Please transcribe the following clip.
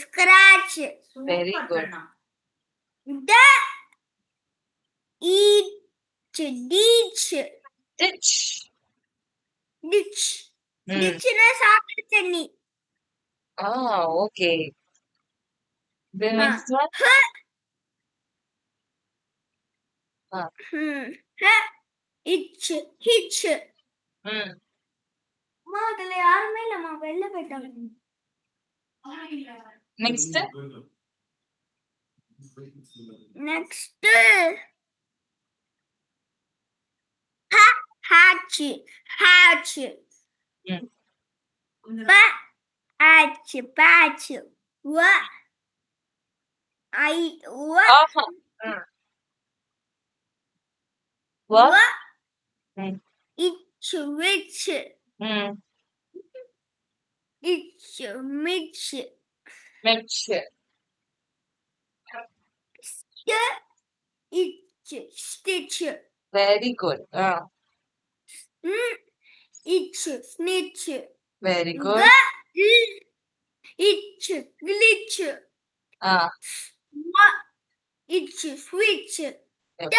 scratch. Very good. D, each, ditch. Ditch. Ditch. Hmm. Ditchனா சாக்கடை தண்ணி. Okay. The next one. Hitch, hitch. Hmm. அதுல யாருமே இல்லம்மா, வெளில போயிட்டாங்க. Next. Next. Hatch, hatch. Patch, patch. Itch, witch. Itch, mitch. Mitch. Itch, stitch. Very good. Itch, snitch. Very good. Itch, glitch. Itch, switch. Yep.